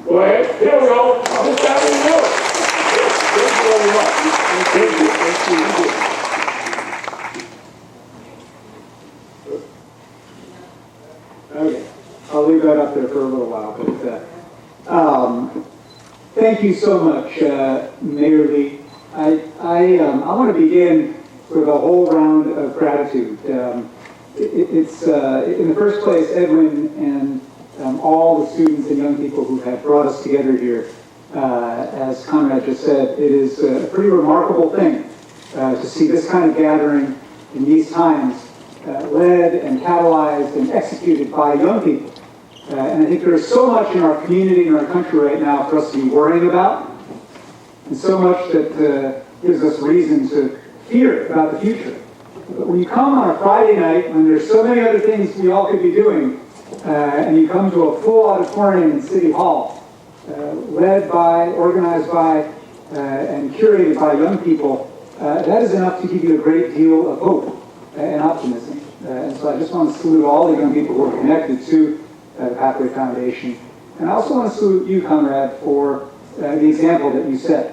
Go ahead. Here we go. This time we do it. Thank you very much. Thank you. Okay, I'll leave that up there for a little while. But thank you so much, Mayor Lee. I want to begin with a whole round of gratitude. It's in the first place, Edwin and all the students and young people who have brought us together here. As Conrad just said, it is a pretty remarkable thing to see this kind of gathering in these times, led and catalyzed and executed by young people. And I think there's so much in our community and our country right now for us to be worrying about, and so much that gives us reason to fear about the future. But when you come on a Friday night, when there's so many other things we all could be doing, and you come to a full auditorium in City Hall, led by, organized by, and curated by young people, that is enough to give you a great deal of hope and optimism. And so I just want to salute all the young people who are connected to the Pathway Foundation. And I also want to salute you, Conrad, for the example that you set.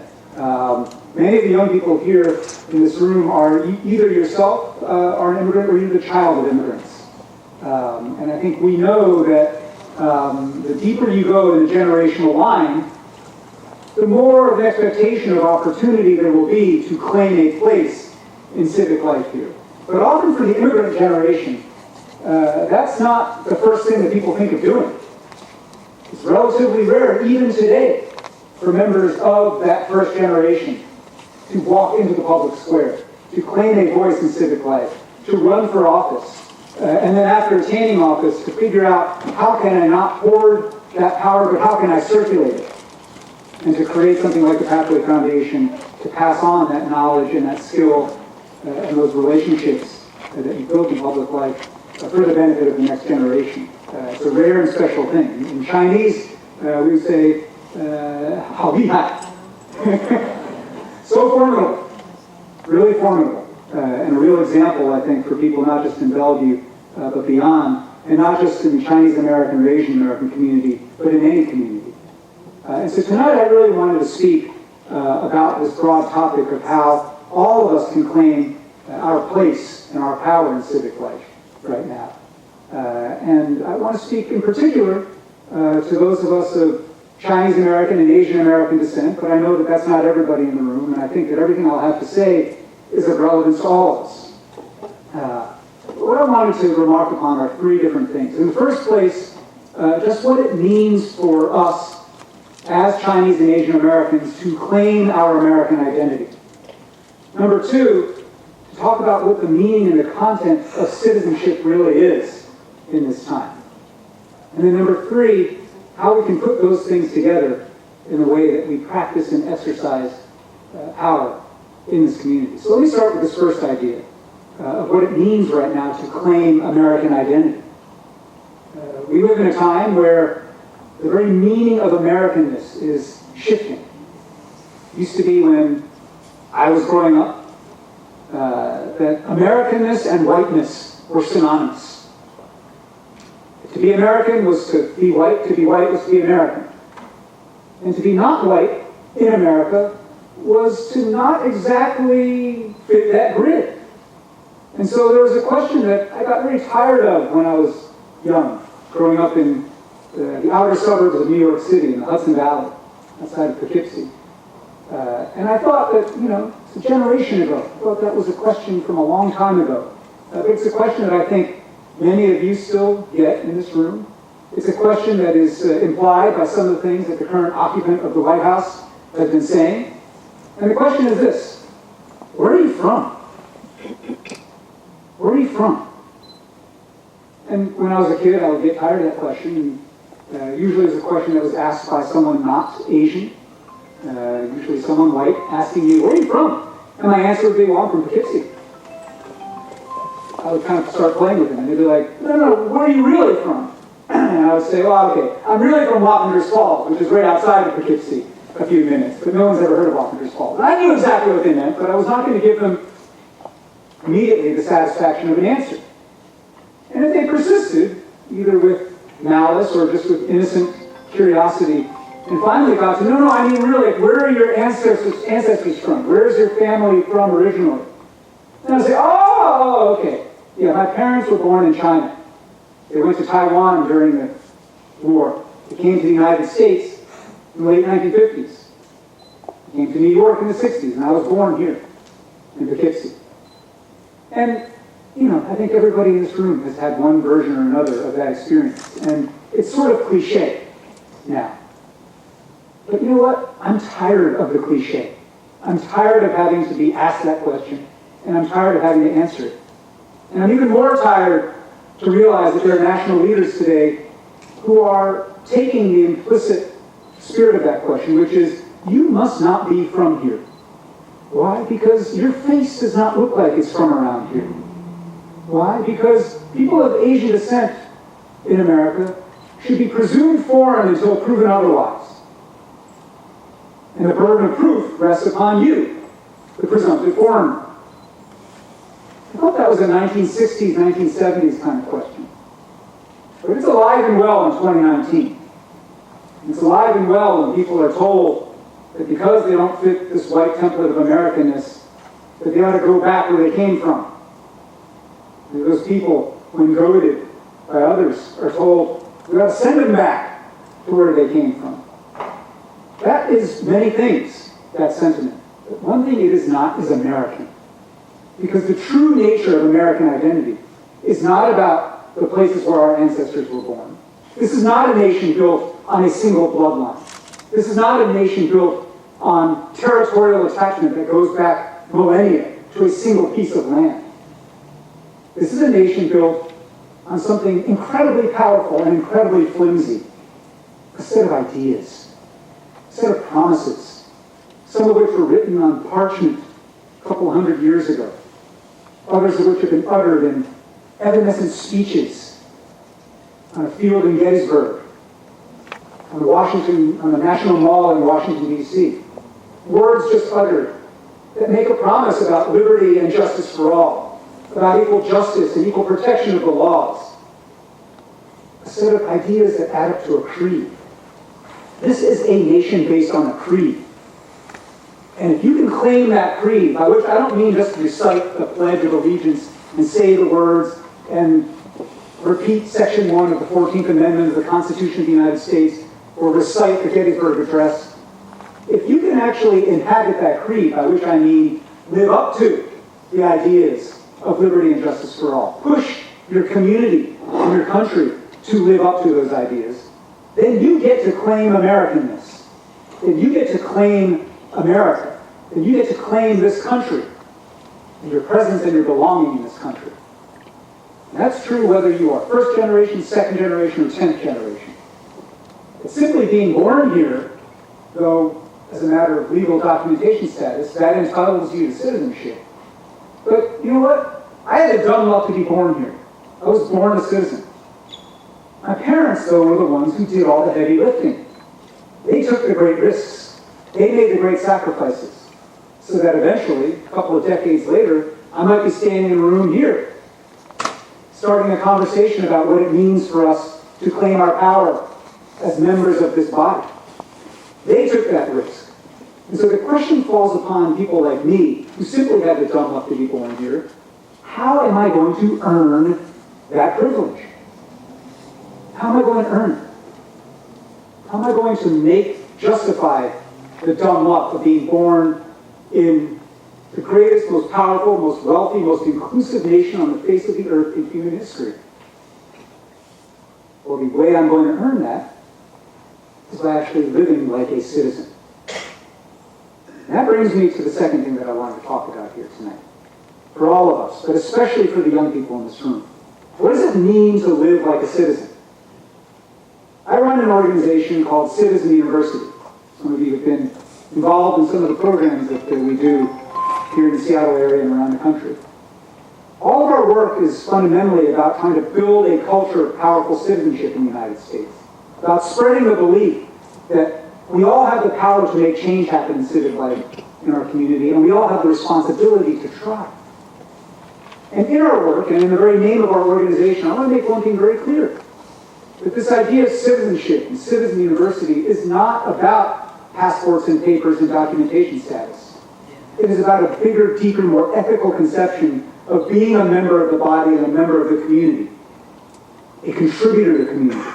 Many of the young people here in this room are either yourself are an immigrant or you're the child of immigrants. And I think we know that the deeper you go in the generational line, the more of an expectation of opportunity there will be to claim a place in civic life here. But often for the immigrant generation, that's not the first thing that people think of doing. It's relatively rare, even today, for members of that first generation to walk into the public square, to claim a voice in civic life, to run for office, and then after attaining office, to figure out how can I not hoard that power, but how can I circulate it? And to create something like the Pathway Foundation to pass on that knowledge and that skill and those relationships that you built in public life for the benefit of the next generation. It's a rare and special thing. In Chinese, we would say, 好厉害. So formidable, really formidable, and a real example, I think, for people not just in Bellevue, but beyond, and not just in the Chinese American or Asian American community, but in any community. And so tonight I really wanted to speak about this broad topic of how all of us can claim our place and our power in civic life right now. And I want to speak in particular to those of us of Chinese American and Asian American descent, but I know that that's not everybody in the room, and I think that everything I'll have to say is of relevance to all of us. What I wanted to remark upon are three different things. In the first place, just what it means for us as Chinese and Asian Americans to claim our American identity. Number two, to talk about what the meaning and the content of citizenship really is in this time. And then number three, how we can put those things together in the way that we practice and exercise power in this community. So let me start with this first idea of what it means right now to claim American identity. We live in a time where the very meaning of Americanness is shifting. It used to be when I was growing up that Americanness and whiteness were synonymous. To be American was to be white was to be American. And to be not white in America was to not exactly fit that grid. And so there was a question that I got very tired of when I was young, growing up in the outer suburbs of New York City, in the Hudson Valley, outside of Poughkeepsie. And I thought that, it's a generation ago. I thought that was a question from a long time ago. But it's a question that I think many of you still get in this room. It's a question that is implied by some of the things that the current occupant of the White House has been saying. And the question is this: where are you from? Where are you from? And when I was a kid, I would get tired of that question. Usually it was a question that was asked by someone not Asian, usually someone white, asking you, where are you from? And my answer would be, well, I'm from Poughkeepsie. I would kind of start playing with them, and they'd be like, no, where are you really from? And I would say, well, okay, I'm really from Wappingers Falls, which is right outside of Poughkeepsie, a few minutes, but no one's ever heard of Wappingers Falls. And I knew exactly what they meant, but I was not going to give them immediately the satisfaction of an answer. And if they persisted, either with malice or just with innocent curiosity, And finally got to, no, I mean really, where are your ancestors from? Where is your family from originally? And I say, oh, okay. Yeah, my parents were born in China. They went to Taiwan during the war. They came to the United States in the late 1950s. They came to New York in the 60s, and I was born here in Poughkeepsie. And, I think everybody in this room has had one version or another of that experience. And it's sort of cliche now. But you know what? I'm tired of the cliche. I'm tired of having to be asked that question, and I'm tired of having to answer it. And I'm even more tired to realize that there are national leaders today who are taking the implicit spirit of that question, which is, you must not be from here. Why? Because your face does not look like it's from around here. Why? Because people of Asian descent in America should be presumed foreign until proven otherwise. And the burden of proof rests upon you, the presumptive foreigner. I thought that was a 1960s, 1970s kind of question. But it's alive and well in 2019. It's alive and well when people are told that because they don't fit this white template of Americanness, that they ought to go back where they came from. And those people, when goaded by others, are told, we ought to send them back to where they came from. That is many things, that sentiment. But one thing it is not is American. Because the true nature of American identity is not about the places where our ancestors were born. This is not a nation built on a single bloodline. This is not a nation built on territorial attachment that goes back millennia to a single piece of land. This is a nation built on something incredibly powerful and incredibly flimsy. A set of ideas, a set of promises, some of which were written on parchment a couple hundred years ago, others of which have been uttered in evanescent speeches on a field in Gettysburg, on the National Mall in Washington, D.C. Words just uttered that make a promise about liberty and justice for all, about equal justice and equal protection of the laws. A set of ideas that add up to a creed. This is a nation based on a creed. And if you can claim that creed, by which I don't mean just recite the Pledge of Allegiance and say the words and repeat Section 1 of the 14th Amendment of the Constitution of the United States, or recite the Gettysburg Address, if you can actually inhabit that creed, by which I mean live up to the ideas of liberty and justice for all, push your community and your country to live up to those ideas, then you get to claim Americanness. Then you get to claim America. Then you get to claim this country and your presence and your belonging in this country. And that's true whether you are first generation, second generation, or 10th generation. It's simply being born here, though as a matter of legal documentation status, that entitles you to citizenship. But you know what? I had the dumb luck to be born here. I was born a citizen. My parents, though, were the ones who did all the heavy lifting. They took the great risks. They made the great sacrifices. So that eventually, a couple of decades later, I might be standing in a room here, starting a conversation about what it means for us to claim our power as members of this body. They took that risk. And so the question falls upon people like me, who simply had the dumb luck to be born here, how am I going to earn that privilege? How am I going to earn it? How am I going to justify the dumb luck of being born in the greatest, most powerful, most wealthy, most inclusive nation on the face of the earth in human history? Well, the way I'm going to earn that is by actually living like a citizen. And that brings me to the second thing that I wanted to talk about here tonight. For all of us, but especially for the young people in this room. What does it mean to live like a citizen? I run an organization called Citizen University. Some of you have been involved in some of the programs that we do here in the Seattle area and around the country. All of our work is fundamentally about trying to build a culture of powerful citizenship in the United States, about spreading the belief that we all have the power to make change happen in civic life in our community, and we all have the responsibility to try. And in our work, and in the very name of our organization, I want to make one thing very clear. But this idea of citizenship and citizen university is not about passports and papers and documentation status. It is about a bigger, deeper, more ethical conception of being a member of the body and a member of the community, a contributor to the community.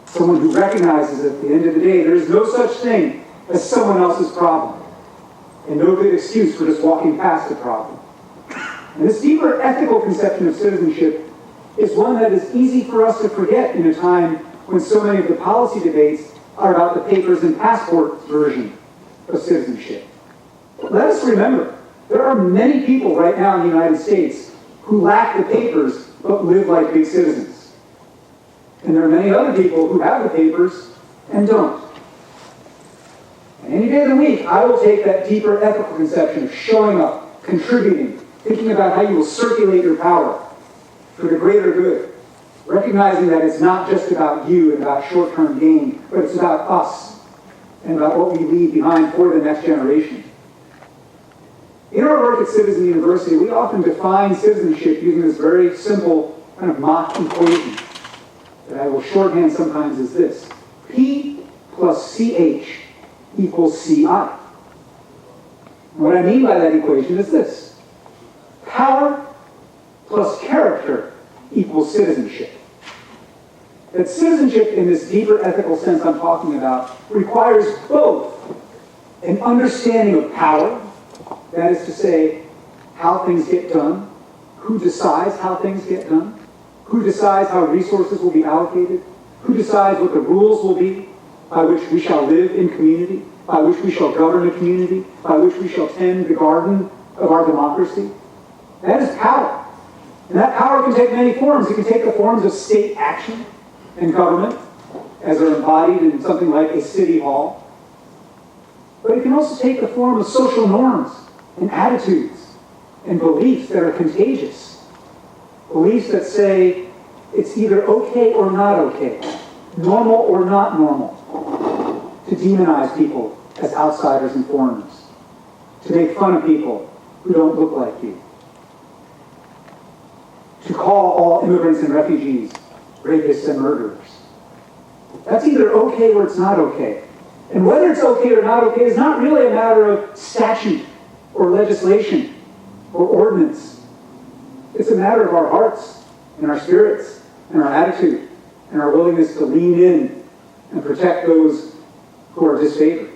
Someone who recognizes at the end of the day there is no such thing as someone else's problem, and no good excuse for just walking past the problem. And this deeper ethical conception of citizenship is one that is easy for us to forget in a time when so many of the policy debates are about the papers and passports version of citizenship. Let us remember, there are many people right now in the United States who lack the papers but live like big citizens. And there are many other people who have the papers and don't. And any day of the week, I will take that deeper ethical conception of showing up, contributing, thinking about how you will circulate your power for the greater good, recognizing that it's not just about you and about short-term gain, but it's about us and about what we leave behind for the next generation. In our work at Citizen University, we often define citizenship using this very simple kind of mock equation that I will shorthand sometimes as this: P plus CH equals CI. And what I mean by that equation is this: power plus character equals citizenship. That citizenship in this deeper ethical sense I'm talking about requires both an understanding of power, that is to say, how things get done, who decides how things get done, who decides how resources will be allocated, who decides what the rules will be by which we shall live in community, by which we shall govern a community, by which we shall tend the garden of our democracy. That is power. And that power can take many forms. It can take the forms of state action and government, as are embodied in something like a city hall. But it can also take the form of social norms and attitudes and beliefs that are contagious. Beliefs that say it's either okay or not okay, normal or not normal, to demonize people as outsiders and foreigners, to make fun of people who don't look like you, to call all immigrants and refugees rapists and murderers. That's either okay or it's not okay. And whether it's okay or not okay is not really a matter of statute or legislation or ordinance. It's a matter of our hearts and our spirits and our attitude and our willingness to lean in and protect those who are disfavored.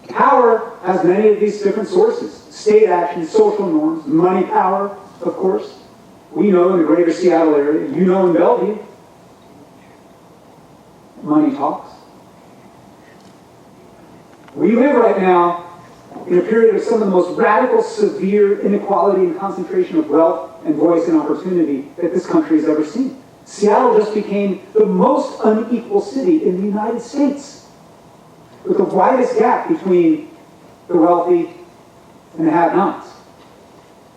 Power has many of these different sources: state action, social norms, money power, of course. We know in the greater Seattle area, you know in Bellevue, money talks. We live right now in a period of some of the most radical, severe inequality and concentration of wealth and voice and opportunity that this country has ever seen. Seattle just became the most unequal city in the United States, with the widest gap between the wealthy and the have-nots.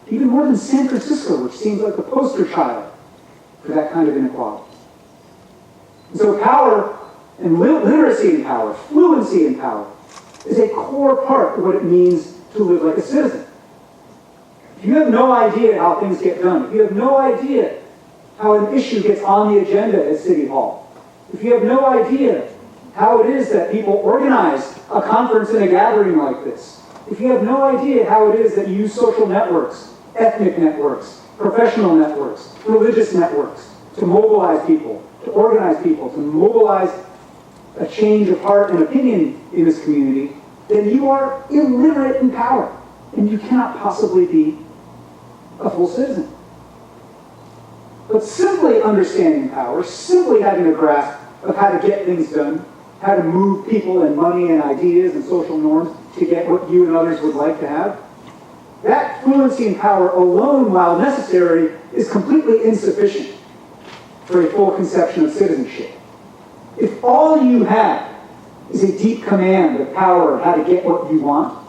Even more than San Francisco, which seems like the poster child for that kind of inequality. And so power and literacy in power, fluency in power, is a core part of what it means to live like a citizen. If you have no idea how things get done, if you have no idea how an issue gets on the agenda at City Hall, if you have no idea how it is that people organize a conference and a gathering like this, if you have no idea how it is that you use social networks, ethnic networks, professional networks, religious networks, to mobilize people, to organize people, to mobilize a change of heart and opinion in this community, then you are illiterate in power, and you cannot possibly be a full citizen. But simply understanding power, simply having a grasp of how to get things done, how to move people and money and ideas and social norms to get what you and others would like to have, that fluency in power alone, while necessary, is completely insufficient for a full conception of citizenship. If all you have is a deep command of power of how to get what you want,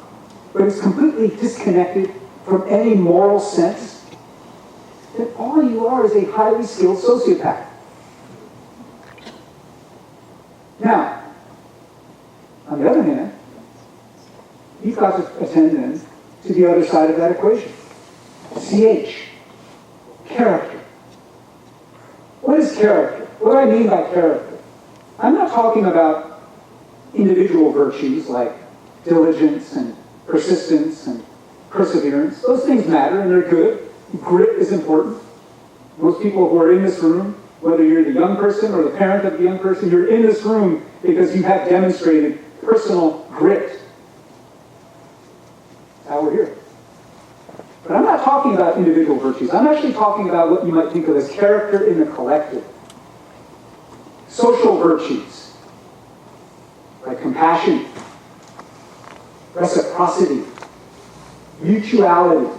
but it's completely disconnected from any moral sense, then all you are is a highly skilled sociopath. Now, on the other hand, you've got to attend then to the other side of that equation. CH, character. What is character. What do I mean by character? I'm not talking about individual virtues like diligence and persistence and perseverance. Those things matter and they're good. Grit is important. Most people who are in this room, whether you're the young person or the parent of the young person, you're in this room because you have demonstrated personal grit. That's how we're here. But I'm not talking about individual virtues. I'm actually talking about what you might think of as character in the collective. Social virtues, like compassion, reciprocity, mutuality,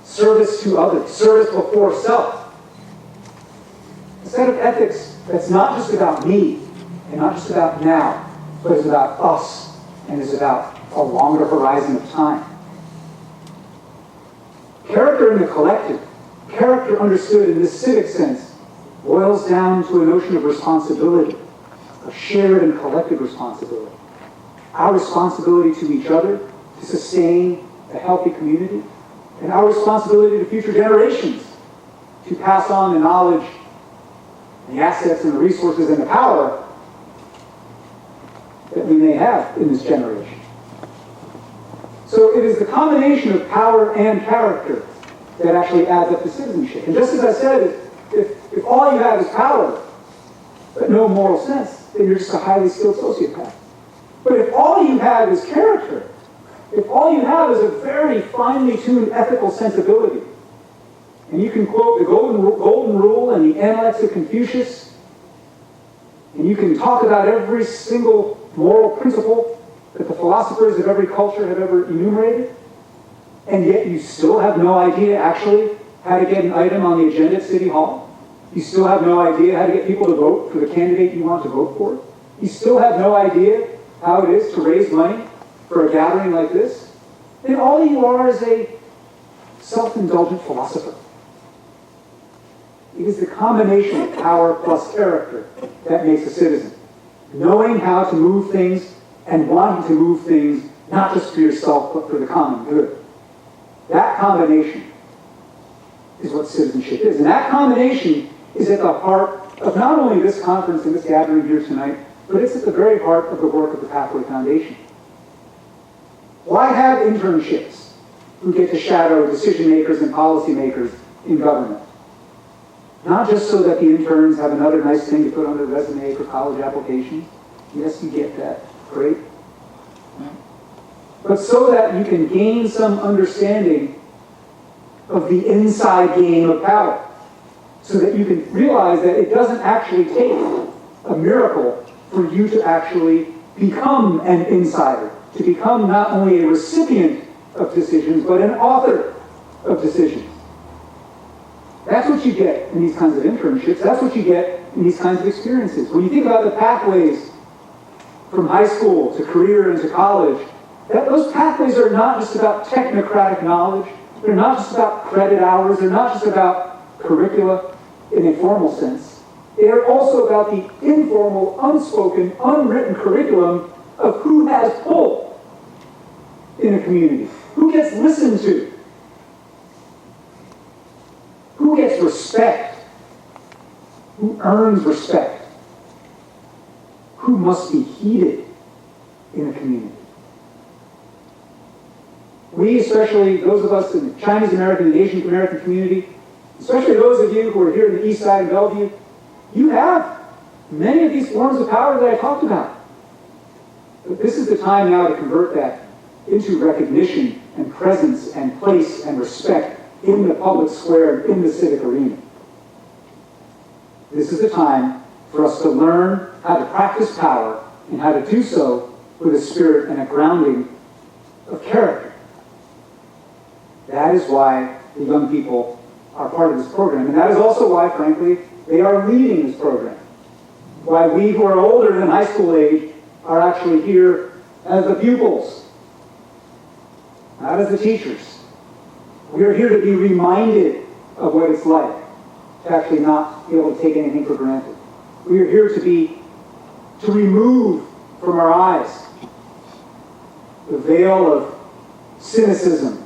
service to others, service before self. A set of ethics that's not just about me and not just about now, but is about us and is about a longer horizon of time. Character in the collective, character understood in this civic sense, boils down to a notion of responsibility, of shared and collective responsibility. Our responsibility to each other to sustain a healthy community, and our responsibility to future generations to pass on the knowledge, the assets and the resources and the power that we may have in this generation. So it is the combination of power and character that actually adds up to citizenship. And just as I said, if all you have is power, but no moral sense, then you're just a highly skilled sociopath. But if all you have is character, if all you have is a very finely tuned ethical sensibility, and you can quote the golden rule and the Analects of Confucius, and you can talk about every single moral principle that the philosophers of every culture have ever enumerated, and yet you still have no idea actually how to get an item on the agenda at City Hall. You still have no idea how to get people to vote for the candidate you want to vote for. You still have no idea how it is to raise money for a gathering like this. Then all you are is a self-indulgent philosopher. It is the combination of power plus character that makes a citizen. Knowing how to move things and wanting to move things not just for yourself but for the common good. That combination is what citizenship is. And that combination is at the heart of not only this conference and this gathering here tonight, but it's at the very heart of the work of the Pathway Foundation. Why have internships who get to shadow decision makers and policy makers in government? Not just so that the interns have another nice thing to put on their resume for college applications. Yes, you get that. Great. But so that you can gain some understanding of the inside game of power. So that you can realize that it doesn't actually take a miracle for you to actually become an insider, to become not only a recipient of decisions, but an author of decisions. That's what you get in these kinds of internships. That's what you get in these kinds of experiences. When you think about the pathways from high school to career and to college, those pathways are not just about technocratic knowledge. They're not just about credit hours. They're not just about curricula in a formal sense. They are also about the informal, unspoken, unwritten curriculum of who has pull in a community, who gets listened to, who gets respect, who earns respect, who must be heeded in a community. We, especially those of us in the Chinese American and Asian American community, especially those of you who are here in the East Side and Bellevue, you have many of these forms of power that I talked about. But this is the time now to convert that into recognition and presence and place and respect in the public square, in the civic arena. This is the time for us to learn how to practice power and how to do so with a spirit and a grounding of character. That is why the young people are part of this program. And that is also why, frankly, they are leading this program. Why we who are older than high school age are actually here as the pupils, not as the teachers. We are here to be reminded of what it's like to actually not be able to take anything for granted. We are here to remove from our eyes the veil of cynicism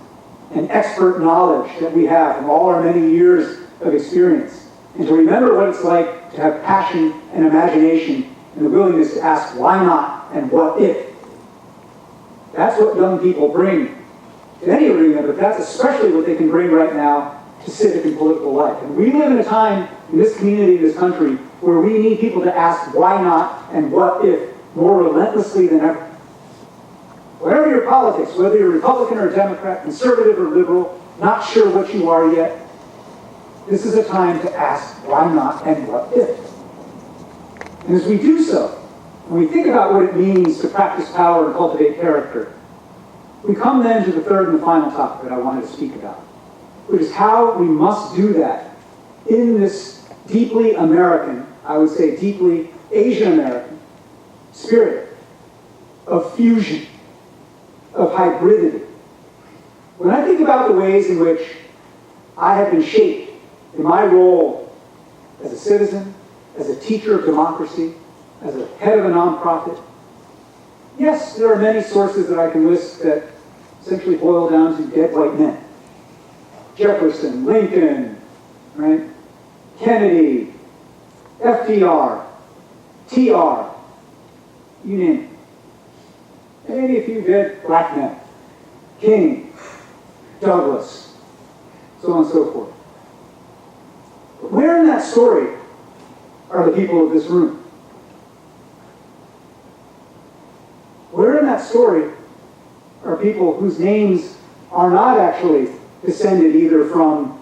and expert knowledge that we have from all our many years of experience, and to remember what it's like to have passion and imagination and the willingness to ask why not and what if. That's what young people bring to any arena, but that's especially what they can bring right now to civic and political life. And we live in a time in this community, in this country, where we need people to ask why not and what if more relentlessly than ever. Whatever your politics, whether you're Republican or Democrat, conservative or liberal, not sure what you are yet, this is a time to ask why not and what if. And as we do so, when we think about what it means to practice power and cultivate character, we come then to the third and the final topic that I wanted to speak about, which is how we must do that in this deeply American, I would say deeply Asian American spirit of fusion, of hybridity. When I think about the ways in which I have been shaped in my role as a citizen, as a teacher of democracy, as a head of a nonprofit, yes, there are many sources that I can list that essentially boil down to dead white men. Jefferson, Lincoln, right? Kennedy, FDR, TR, you name it. And maybe a few dead black men. King, Douglas, so on and so forth. But where in that story are the people of this room? Where in that story are people whose names are not actually descended either from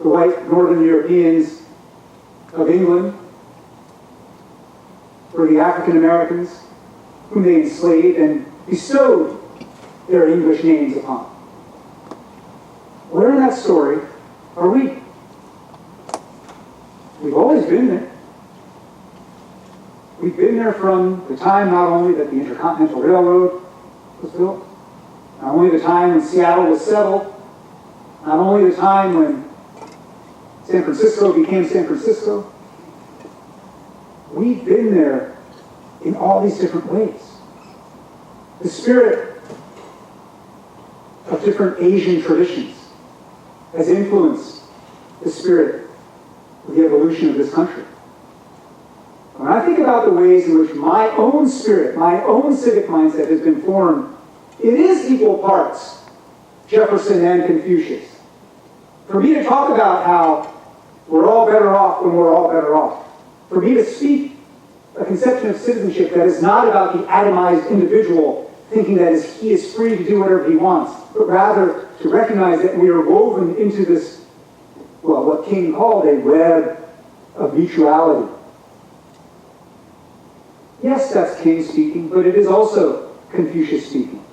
the white Northern Europeans of England or the African Americans whom they enslaved and bestowed their English names upon? Where in that story are we? We've always been there. We've been there from the time not only that the Intercontinental Railroad was built, not only the time when Seattle was settled, not only the time when San Francisco became San Francisco. We've been there in all these different ways. The spirit of different Asian traditions has influenced the spirit of the evolution of this country. When I think about the ways in which my own spirit, my own civic mindset has been formed, it is equal parts Jefferson and Confucius. For me to talk about how we're all better off when we're all better off, for me to speak a conception of citizenship that is not about the atomized individual thinking that he is free to do whatever he wants, but rather to recognize that we are woven into this, well, what King called a web of mutuality. Yes, that's King speaking, but it is also Confucius speaking.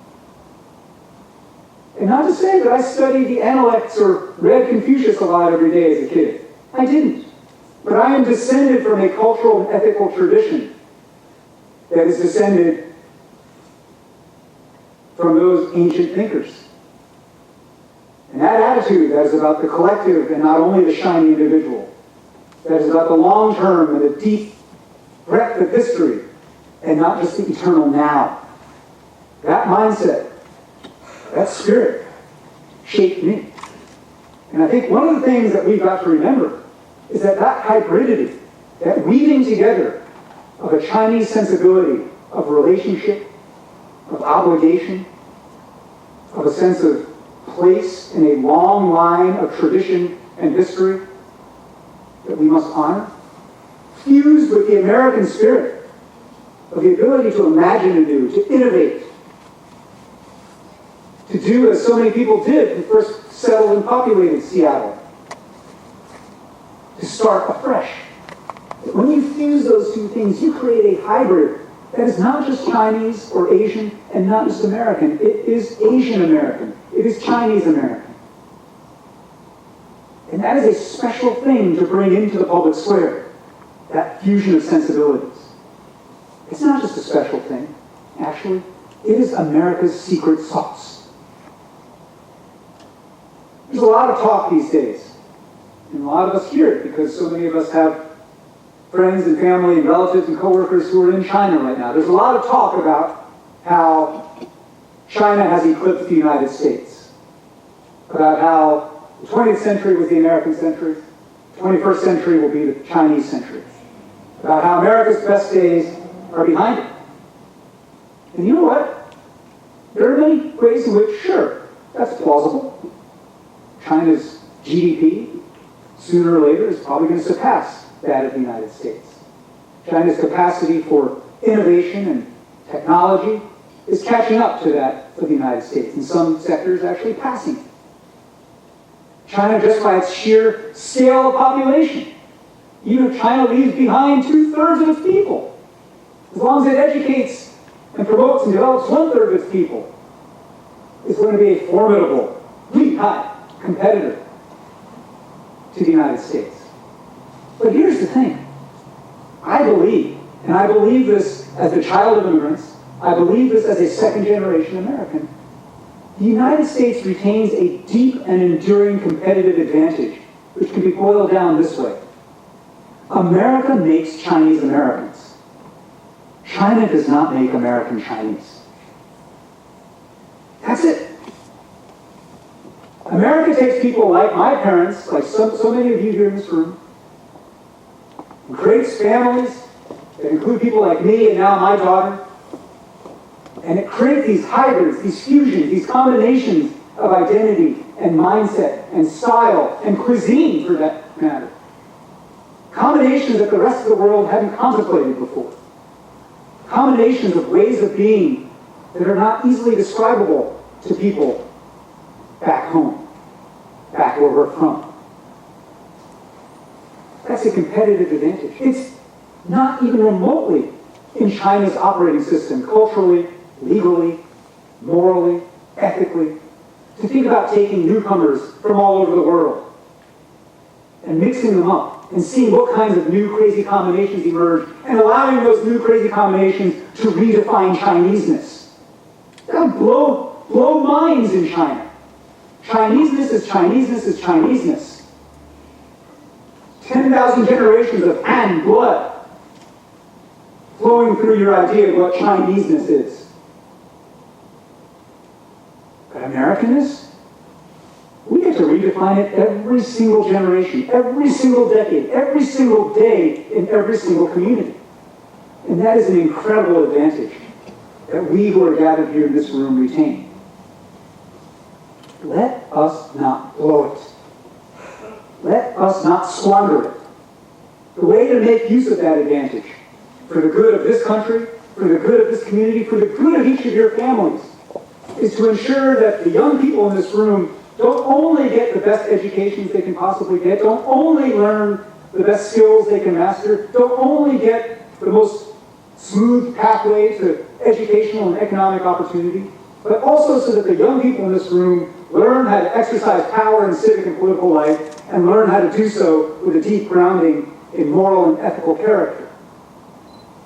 And not to say that I studied the Analects or read Confucius a lot every day as a kid. I didn't. But I am descended from a cultural and ethical tradition that is descended from those ancient thinkers. And that attitude that is about the collective and not only the shiny individual, that is about the long term and the deep breadth of history and not just the eternal now. That mindset, that spirit, shaped me. And I think one of the things that we've got to remember is that that hybridity, that weaving together of a Chinese sensibility of relationship, of obligation, of a sense of place in a long line of tradition and history that we must honor, fused with the American spirit of the ability to imagine anew, to innovate, to do as so many people did who first settled and populated Seattle, to start afresh. When you fuse those two things, you create a hybrid that is not just Chinese or Asian and not just American. It is Asian American. It is Chinese American. And that is a special thing to bring into the public square, that fusion of sensibilities. It's not just a special thing, actually. It is America's secret sauce. There's a lot of talk these days, and a lot of us hear it because so many of us have friends and family and relatives and coworkers who are in China right now. There's a lot of talk about how China has eclipsed the United States, about how the 20th century was the American century, 21st century will be the Chinese century, about how America's best days are behind it. And you know what? There are many ways in which, sure, that's plausible. China's GDP, sooner or later, is probably going to surpass that of the United States. China's capacity for innovation and technology is catching up to that of the United States, in some sectors actually passing it. China, just by its sheer scale of population, even if China leaves behind 2/3 of its people, as long as it educates and promotes and develops 1/3 of its people, it's going to be a formidable, high competitor to the United States. But here's the thing. I believe, and I believe this as the child of immigrants, I believe this as a second-generation American, the United States retains a deep and enduring competitive advantage, which can be boiled down this way. America makes Chinese Americans. China does not make American Chinese. That's it. America takes people like my parents, like so many of you here in this room, and creates families that include people like me and now my daughter, and it creates these hybrids, these fusions, these combinations of identity and mindset and style and cuisine, for that matter. Combinations that the rest of the world hadn't contemplated before. Combinations of ways of being that are not easily describable to people back home, back where we're from. That's a competitive advantage. It's not even remotely in China's operating system, culturally, legally, morally, ethically, to think about taking newcomers from all over the world and mixing them up and seeing what kinds of new crazy combinations emerge and allowing those new crazy combinations to redefine Chineseness. That would blow minds in China. Chineseness is Chineseness is Chineseness. 10,000 generations of Han blood flowing through your idea of what Chineseness is. But Americanness? We get to redefine it every single generation, every single decade, every single day, in every single community. And that is an incredible advantage that we who are gathered here in this room retain. Let us not blow it. Let us not squander it. The way to make use of that advantage for the good of this country, for the good of this community, for the good of each of your families, is to ensure that the young people in this room don't only get the best educations they can possibly get, don't only learn the best skills they can master, don't only get the most smooth pathway to educational and economic opportunity, but also so that the young people in this room learn how to exercise power in civic and political life and learn how to do so with a deep grounding in moral and ethical character.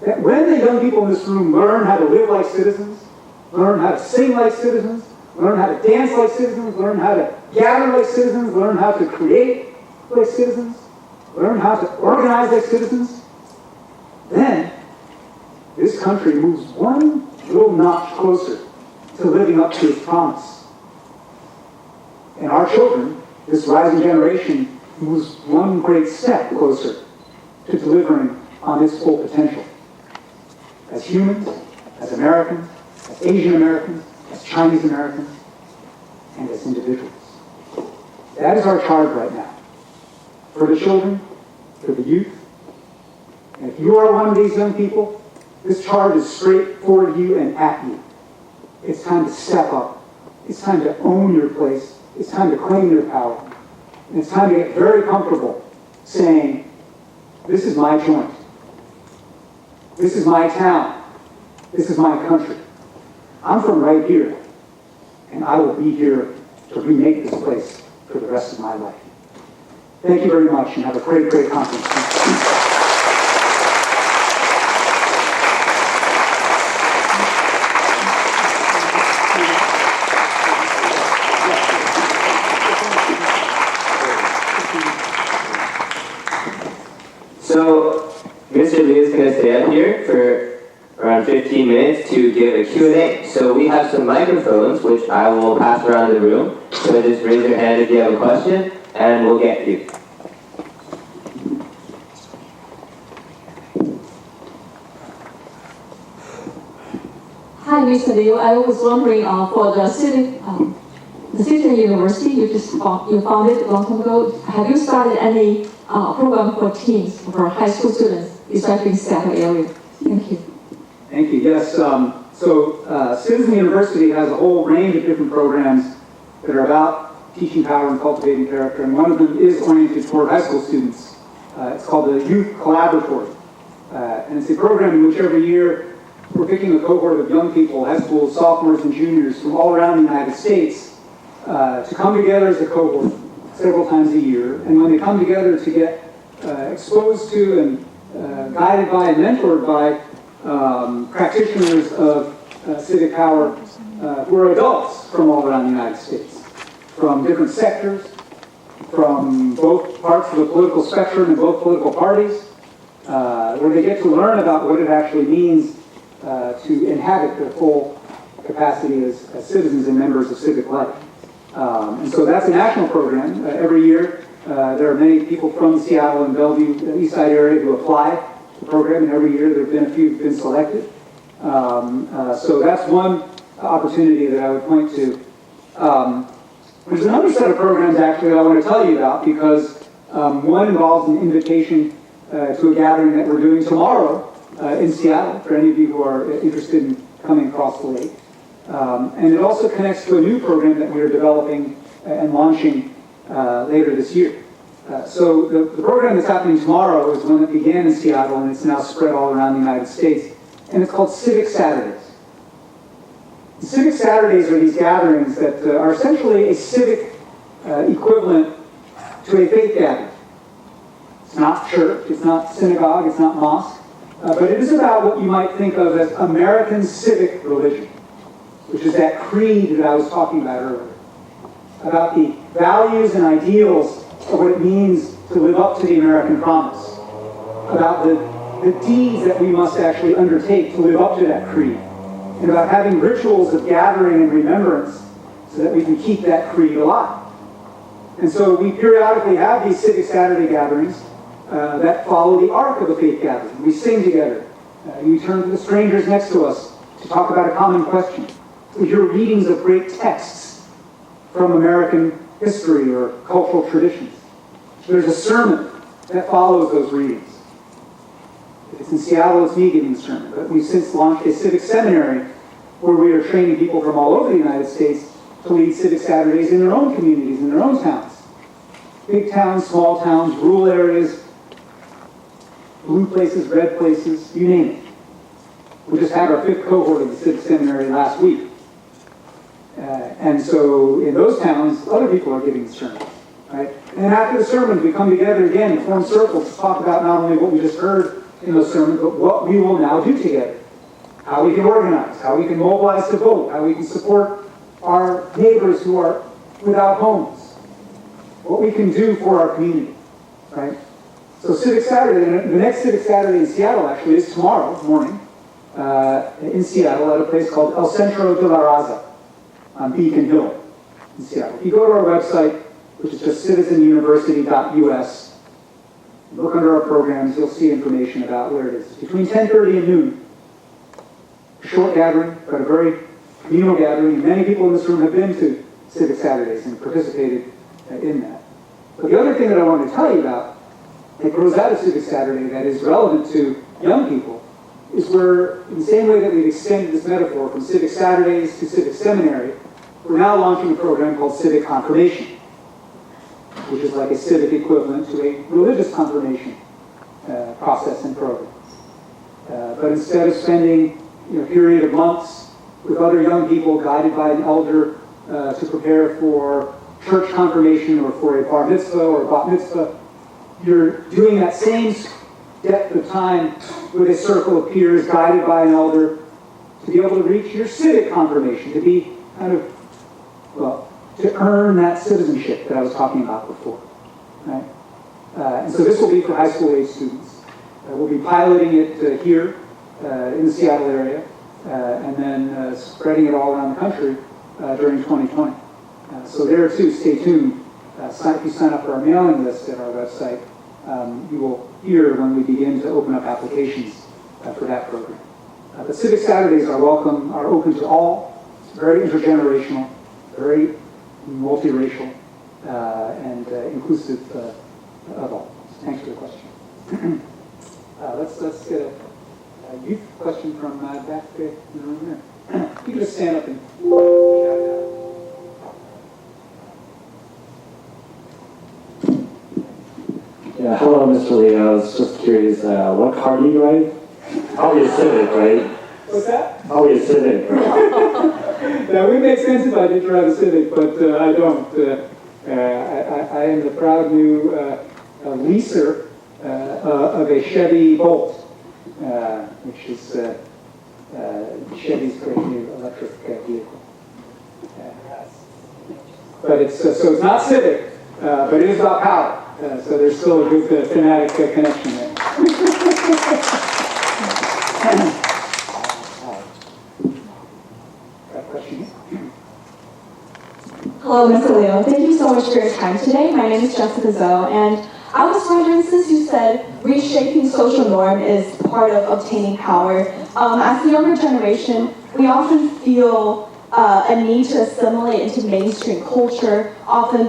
That when the young people in this room learn how to live like citizens, learn how to sing like citizens, learn how to dance like citizens, learn how to gather like citizens, learn how to create like citizens, learn how to organize like citizens, then this country moves one little notch closer to living up to its promise. And our children, this rising generation, moves one great step closer to delivering on its full potential. As humans, as Americans, as Asian Americans, as Chinese Americans, and as individuals. That is our charge right now. For the children, for the youth. And if you are one of these young people, this charge is straight for you and at you. It's time to step up. It's time to own your place. It's time to claim your power. And it's time to get very comfortable saying, this is my joint. This is my town. This is my country. I'm from right here. And I will be here to remake this place for the rest of my life. Thank you very much and have a great, great conference. So, Mr. Lee is going to stay up here for around 15 minutes to give a Q&A. So we have some microphones, which I will pass around the room. So just raise your hand if you have a question, and we'll get you. Hi, Mr. Liu. I was wondering for the Citizen University you founded a long time ago. Have you started any program for teens, for high school students, especially in Seattle area? Thank you. Thank you. Yes. Citizen University has a whole range of different programs that are about teaching power and cultivating character, and one of them is oriented toward high school students. It's called the Youth Collaboratory, and it's a program in which every year we're picking a cohort of young people, high school sophomores and juniors from all around the United States, to come together as a cohort several times a year. And when they come together to get exposed to and guided by and mentored by practitioners of civic power who are adults from all around the United States, from different sectors, from both parts of the political spectrum and both political parties, where they get to learn about what it actually means to inhabit their full capacity as citizens and members of civic life. And so that's a national program. Every year, there are many people from Seattle and Bellevue, the East Side area, who apply to the program, and every year there have been a few who've been selected. So that's one opportunity that I would point to. There's another set of programs, actually, that I want to tell you about, because one involves an invitation to a gathering that we're doing tomorrow in Seattle, for any of you who are interested in coming across the lake. And it also connects to a new program that we are developing and launching later this year. So the program that's happening tomorrow is one that began in Seattle, and it's now spread all around the United States. And it's called Civic Saturdays. And Civic Saturdays are these gatherings that are essentially a civic equivalent to a faith gathering. It's not church, it's not synagogue, it's not mosque, but it is about what you might think of as American civic religion, which is that creed that I was talking about earlier, about the values and ideals of what it means to live up to the American promise, about the deeds that we must actually undertake to live up to that creed, and about having rituals of gathering and remembrance so that we can keep that creed alive. And so we periodically have these Civic Saturday gatherings that follow the arc of a faith gathering. We sing together. We turn to the strangers next to us to talk about a common question. We hear readings of great texts from American history or cultural traditions. There's a sermon that follows those readings. If it's in Seattle, it's me giving the sermon. But we've since launched a civic seminary where we are training people from all over the United States to lead Civic Saturdays in their own communities, in their own towns. Big towns, small towns, rural areas, blue places, red places, you name it. We just had our 5th cohort of the Civic Seminary last week. And so in those towns, other people are giving the sermons, right? And after the sermons, we come together again and form circles to talk about not only what we just heard in those sermons, but what we will now do together. How we can organize, how we can mobilize to vote, how we can support our neighbors who are without homes, what we can do for our community, right? So Civic Saturday, the next Civic Saturday in Seattle actually is tomorrow morning in Seattle at a place called El Centro de la Raza on Beacon Hill in Seattle. If you go to our website, which is just citizenuniversity.us, look under our programs, you'll see information about where it is. It's between 10:30 and noon. A short gathering, but a very communal gathering. Many people in this room have been to Civic Saturdays and participated in that. But the other thing that I wanted to tell you about that grows out of Civic Saturday that is relevant to young people is where, in the same way that we've extended this metaphor from Civic Saturdays to Civic Seminary, we're now launching a program called Civic Confirmation, which is like a civic equivalent to a religious confirmation process and program. But instead of spending a period of months with other young people guided by an elder to prepare for church confirmation or for a bar mitzvah or a bat mitzvah, you're doing that same depth of time with a circle of peers guided by an elder to be able to reach your civic confirmation, to be kind of, well, to earn that citizenship that I was talking about before, right? And so this will be for high school age students. We'll be piloting it here in the Seattle area and then spreading it all around the country during 2020. So there too, stay tuned. If you sign up for our mailing list at our website, you will hear when we begin to open up applications for that program. But Civic Saturdays are open to all. It's very intergenerational, very multiracial, and inclusive of all. So thanks for the question. Let's get a youth question from back in the room there. You can just stand up and shout it out. Yeah, hello, Mr. Lee. I was just curious, what car do you drive? Probably a Civic, right? What's that? Probably a Civic. Now, we make sense if I did drive a Civic, but I don't. I am the proud new leaser of a Chevy Bolt, which is Chevy's great new electric vehicle. But it's not Civic, but it is about power. So there's still a good thematic connection there. Hello, Mr. Leo. Thank you so much for your time today. My name is Jessica Zoe, and I was wondering, since you said reshaping social norm is part of obtaining power, as the younger generation, we often feel a need to assimilate into mainstream culture, often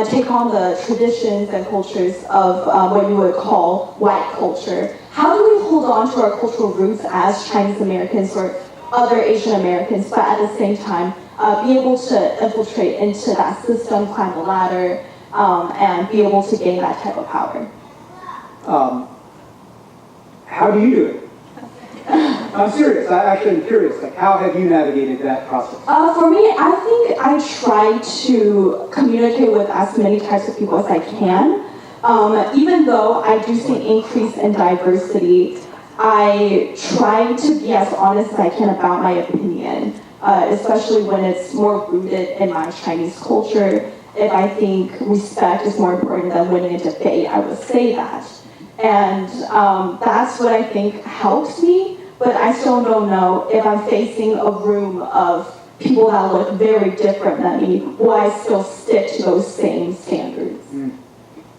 take on the traditions and cultures of what you would call white culture. How do we hold on to our cultural roots as Chinese Americans or other Asian Americans, but at the same time be able to infiltrate into that system, climb the ladder, and be able to gain that type of power? How do you do it? I'm serious. I actually am curious. Like, how have you navigated that process? For me, I think I try to communicate with as many types of people as I can. Even though I do see an increase in diversity, I try to be as honest as I can about my opinion, especially when it's more rooted in my Chinese culture. If I think respect is more important than winning a debate, I would say that. And that's what I think helps me, but I still don't know if I'm facing a room of people that look very different than me, will I still stick to those same standards?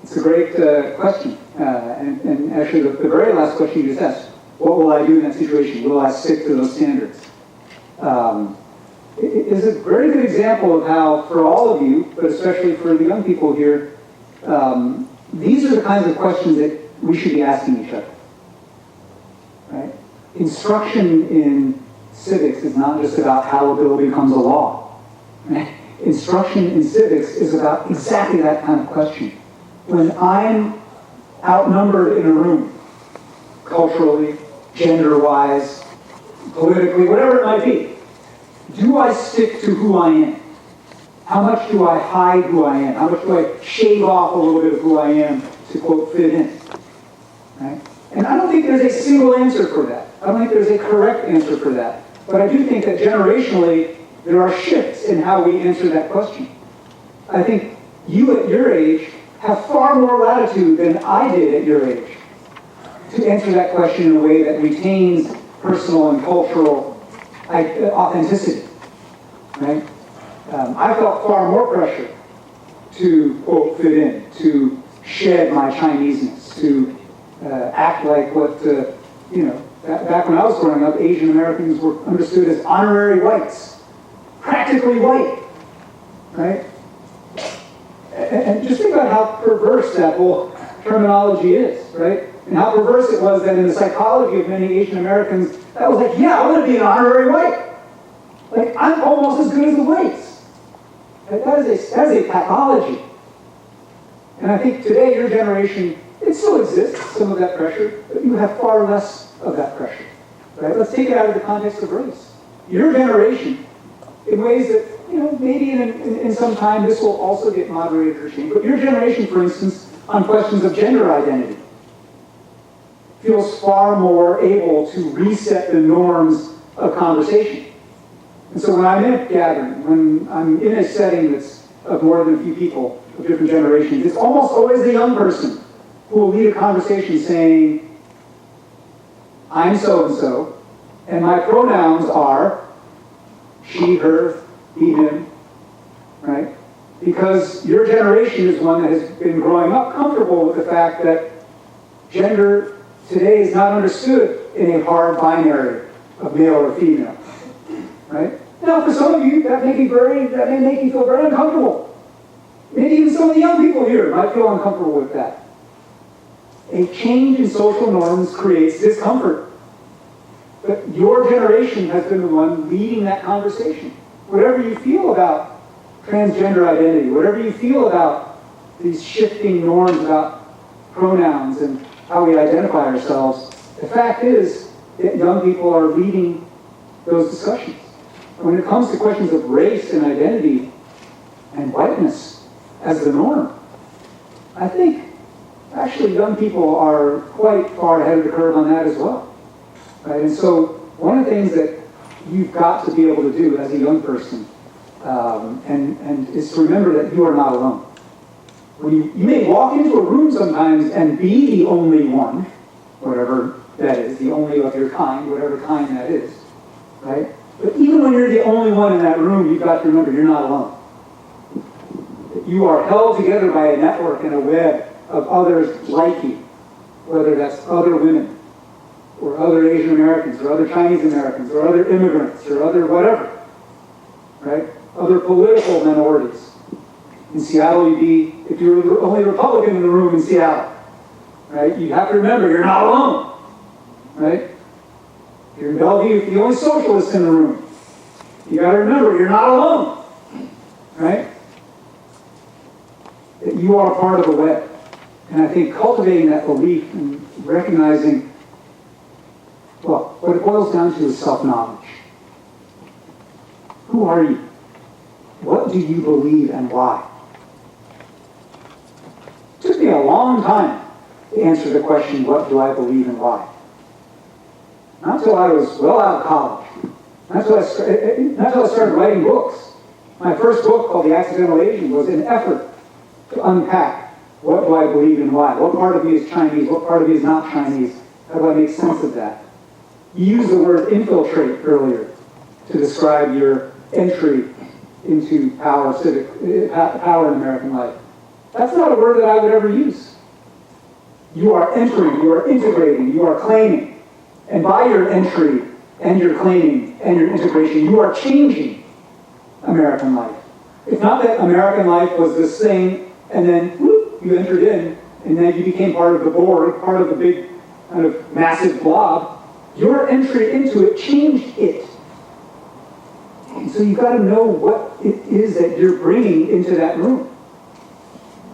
It's a great question. And actually, the very last question you just asked, what will I do in that situation? Will I stick to those standards? It is a very good example of how, for all of you, but especially for the young people here, these are the kinds of questions that we should be asking each other. Right? Instruction in civics is not just about how a bill becomes a law. Right? Instruction in civics is about exactly that kind of question. When I'm outnumbered in a room, culturally, gender-wise, politically, whatever it might be, do I stick to who I am? How much do I hide who I am? How much do I shave off a little bit of who I am to, quote, fit in? Right? And I don't think there's a single answer for that. I don't think there's a correct answer for that. But I do think that generationally, there are shifts in how we answer that question. I think you at your age have far more latitude than I did at your age to answer that question in a way that retains personal and cultural authenticity. Right? I felt far more pressure to, quote, fit in, to shed my Chineseness, to act like what, back when I was growing up, Asian Americans were understood as honorary whites, practically white, right? And just think about how perverse that whole terminology is, right? And how perverse it was that in the psychology of many Asian Americans, that was like, yeah, I want to be an honorary white. Like, I'm almost as good as the whites. That is a pathology. And I think today, your generation, it still exists, some of that pressure, but you have far less of that pressure. Right? Let's take it out of the context of race. Your generation, in ways that, maybe in some time this will also get moderated or changed, but your generation, for instance, on questions of gender identity, feels far more able to reset the norms of conversation. And so when I'm in a gathering, when I'm in a setting that's of more than a few people of different generations, it's almost always the young person who will lead a conversation saying, I'm so-and-so, and my pronouns are she, her, he, him, right? Because your generation is one that has been growing up comfortable with the fact that gender today is not understood in a hard binary of male or female, right? Now, for some of you, that may make you feel very uncomfortable. Maybe even some of the young people here might feel uncomfortable with that. A change in social norms creates discomfort. But your generation has been the one leading that conversation. Whatever you feel about transgender identity, whatever you feel about these shifting norms about pronouns and how we identify ourselves, the fact is that young people are leading those discussions. When it comes to questions of race and identity and whiteness as the norm, I think actually young people are quite far ahead of the curve on that as well. Right? And so one of the things that you've got to be able to do as a young person and is to remember that you are not alone. When you may walk into a room sometimes and be the only one, whatever that is, the only of your kind, whatever kind that is, right? But even when you're the only one in that room, you've got to remember you're not alone. You are held together by a network and a web of others like you, whether that's other women, or other Asian Americans, or other Chinese Americans, or other immigrants, or other whatever, right? Other political minorities. In Seattle, if you were the only Republican in the room in Seattle, right? You have to remember you're not alone, right? If you're in Bellevue, if you're the only socialist in the room, you got to remember you're not alone, right? That you are part of a web. And I think cultivating that belief and recognizing, well, what it boils down to is self-knowledge. Who are you? What do you believe and why? It took me a long time to answer the question, what do I believe and why? Not until I was well out of college. Not until I started writing books. My first book, called The Accidental Asian, was an effort to unpack what do I believe and why. What part of me is Chinese? What part of me is not Chinese? How do I make sense of that? You used the word infiltrate earlier to describe your entry into power in American life. That's not a word that I would ever use. You are entering, you are integrating, you are claiming. And by your entry and your claiming and your integration, you are changing American life. It's not that American life was this thing and then whoop, you entered in and then you became part of the board, part of the big kind of massive blob. Your entry into it changed it. And so you've got to know what it is that you're bringing into that room.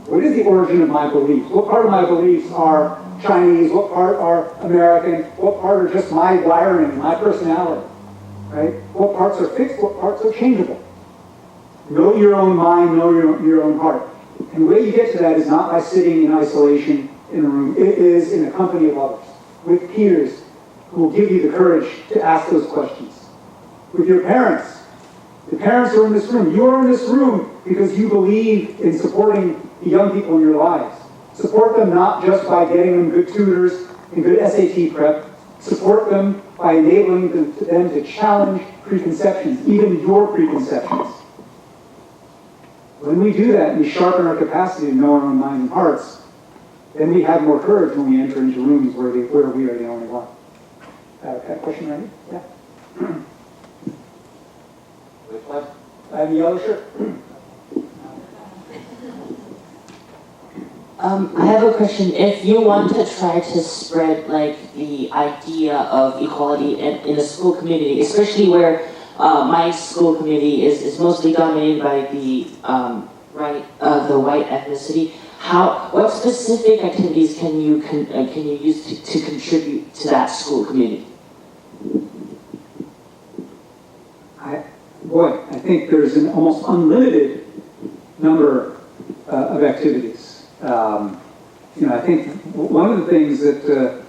What is the origin of my beliefs? What part of my beliefs are Chinese? What part are American? What part are just my wiring, my personality? Right? What parts are fixed? What parts are changeable? Know your own mind, know your own heart. And the way you get to that is not by sitting in isolation in a room. It is in the company of others, with peers who will give you the courage to ask those questions. With your parents. The parents are in this room. You are in this room because you believe in supporting the young people in your lives. Support them not just by getting them good tutors and good SAT prep. Support them by enabling them to challenge preconceptions, even your preconceptions. When we do that and we sharpen our capacity to know our own minds and hearts, then we have more courage when we enter into rooms where we are the only one. Got a question right here? Yeah. I have a yellow shirt. I have a question. If you want to try to spread like the idea of equality in the school community, especially where my school community is mostly dominated by the the white ethnicity, what specific activities can you use to contribute to that school community? I think there's an almost unlimited number of activities. I think one of the things that,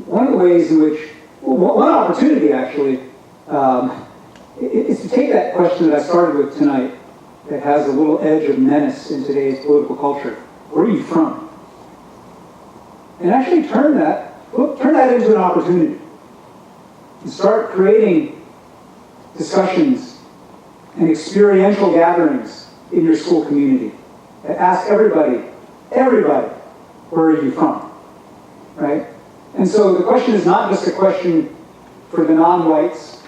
one of the ways in which, one opportunity actually, is to take that question that I started with tonight that has a little edge of menace in today's political culture. Where are you from? And actually turn that into an opportunity. And start creating discussions and experiential gatherings in your school community. And ask everybody, where are you from? Right? And so the question is not just a question for the non-whites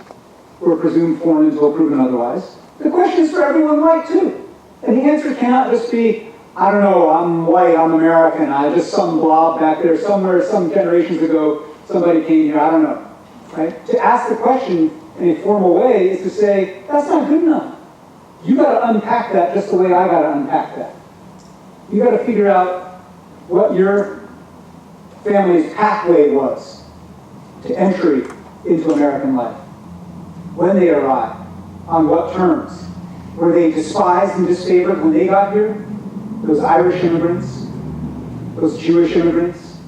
who are presumed foreign until proven otherwise. The question is for everyone white too. And the answer cannot just be, I don't know, I'm white, I'm American, I just some blob back there somewhere, some generations ago, somebody came here, I don't know. Right? To ask the question in a formal way is to say, that's not good enough. You got to unpack that just the way I got to unpack that. You got to figure out what your family's pathway was to entry into American life. When they arrived, on what terms? Were they despised and disfavored when they got here? Those Irish immigrants, those Jewish immigrants,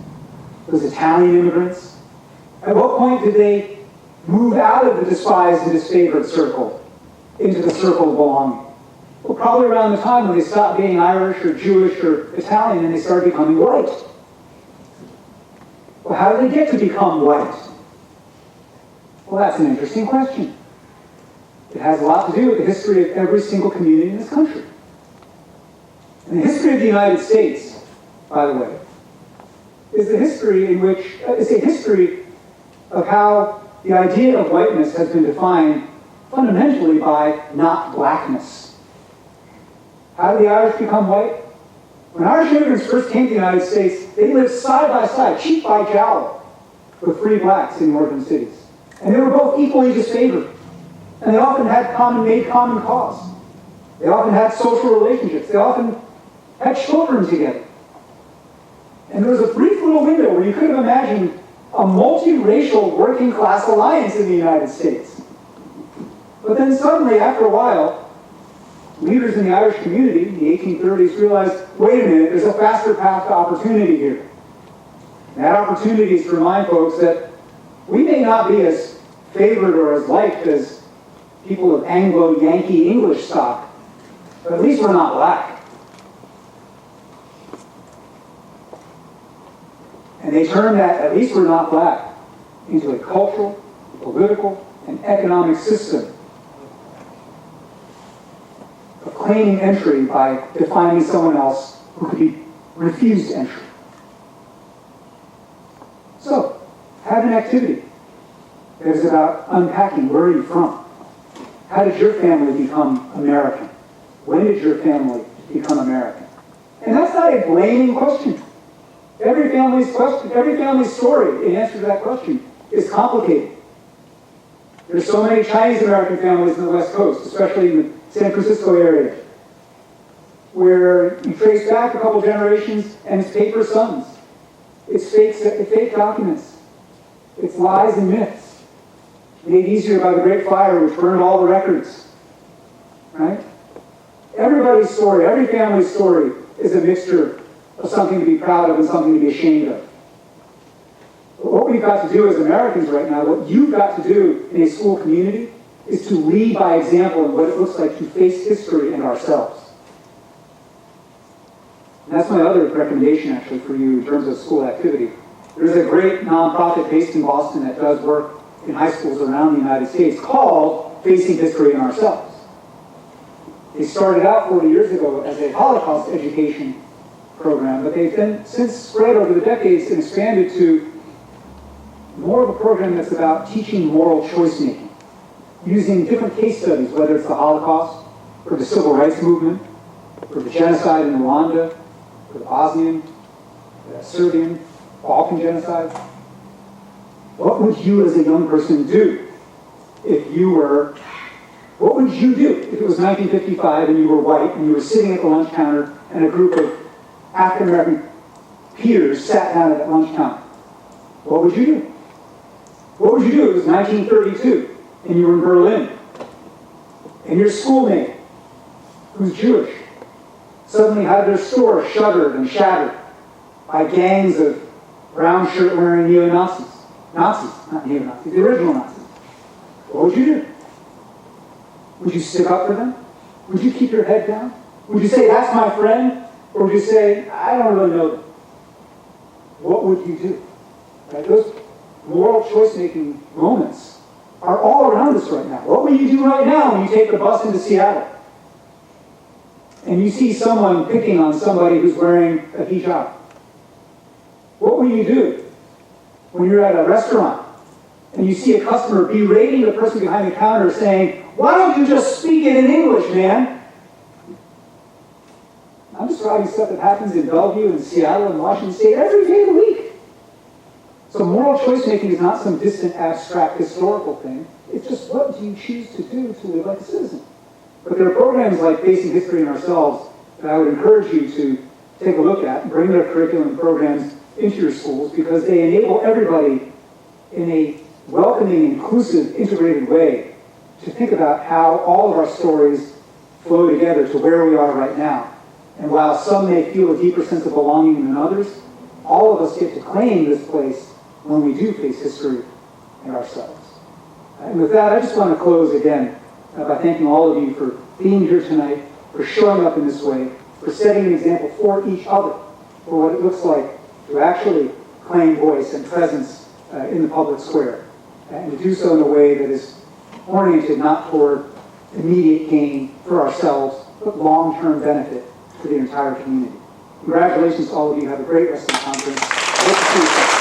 those Italian immigrants? At what point did they move out of the despised and disfavored circle into the circle of belonging? Well, probably around the time when they stopped being Irish or Jewish or Italian and they started becoming white. Well, how did they get to become white? Well, that's an interesting question. It has a lot to do with the history of every single community in this country. And the history of the United States, by the way, is a history of how the idea of whiteness has been defined fundamentally by not blackness. How did the Irish become white? When Irish immigrants first came to the United States, they lived side by side, cheek by jowl, with free blacks in northern cities. And they were both equally disfavored. And they often had made common cause. They often had social relationships. They often had children together. And there was a brief little window where you could have imagined a multiracial working class alliance in the United States. But then suddenly, after a while, leaders in the Irish community in the 1830s realized, wait a minute, there's a faster path to opportunity here. And that opportunity is to remind folks that we may not be as favored or as liked as people of Anglo-Yankee English stock, but at least we're not black. And they turned that, at least we're not black, into a cultural, political, and economic system of claiming entry by defining someone else who could be refused entry. So, have an activity that is about unpacking where are you from? How did your family become American? When did your family become American? And that's not a blaming question. Every family's story in answer to that question is complicated. There's so many Chinese American families in the West Coast, especially in the San Francisco area, where you trace back a couple generations and it's paper sons. It's fake documents. It's lies and myths, made easier by the Great Fire, which burned all the records. Right? Everybody's story, every family's story is a mixture of something to be proud of and something to be ashamed of. But what we've got to do as Americans right now, what you've got to do in a school community, is to lead by example in what it looks like to face history and ourselves. And that's my other recommendation, actually, for you in terms of school activity. There's a great nonprofit based in Boston that does work in high schools around the United States called Facing History and Ourselves. They started out 40 years ago as a Holocaust education program, but they've then since spread over the decades and expanded to more of a program that's about teaching moral choice making, using different case studies, whether it's the Holocaust, or the Civil Rights Movement, or the genocide in Rwanda, or the Bosnian, the Serbian, Balkan genocide. What would you as a young person do what would you do if it was 1955 and you were white and you were sitting at the lunch counter and a group of African American peers sat down at that lunch counter? What would you do? What would you do if it was 1932 and you were in Berlin and your schoolmate, who's Jewish, suddenly had their store shuttered and shattered by gangs of brown shirt wearing neo-Nazis? Nazis, not neo-Nazis, the original Nazis. What would you do? Would you stick up for them? Would you keep your head down? Would you say, that's my friend? Or would you say, I don't really know them? What would you do? Right? Those moral choice-making moments are all around us right now. What will you do right now when you take the bus into Seattle and you see someone picking on somebody who's wearing a hijab? What will you do when you're at a restaurant and you see a customer berating the person behind the counter saying, "Why don't you just speak it in English, man?" I'm describing stuff that happens in Bellevue and Seattle and Washington State every day of the week. So moral choice making is not some distant, abstract, historical thing. It's just what do you choose to do to live like a citizen? But there are programs like Facing History and Ourselves that I would encourage you to take a look at, bring their curriculum and programs into your schools because they enable everybody in a welcoming, inclusive, integrated way to think about how all of our stories flow together to where we are right now. And while some may feel a deeper sense of belonging than others, all of us get to claim this place when we do face history and ourselves. And with that, I just want to close again by thanking all of you for being here tonight, for showing up in this way, for setting an example for each other, for what it looks like to actually claim voice and presence in the public square, and to do so in a way that is oriented not toward immediate gain for ourselves, but long-term benefit for the entire community. Congratulations to all of you. Have a great rest of the conference. Hope to see you soon.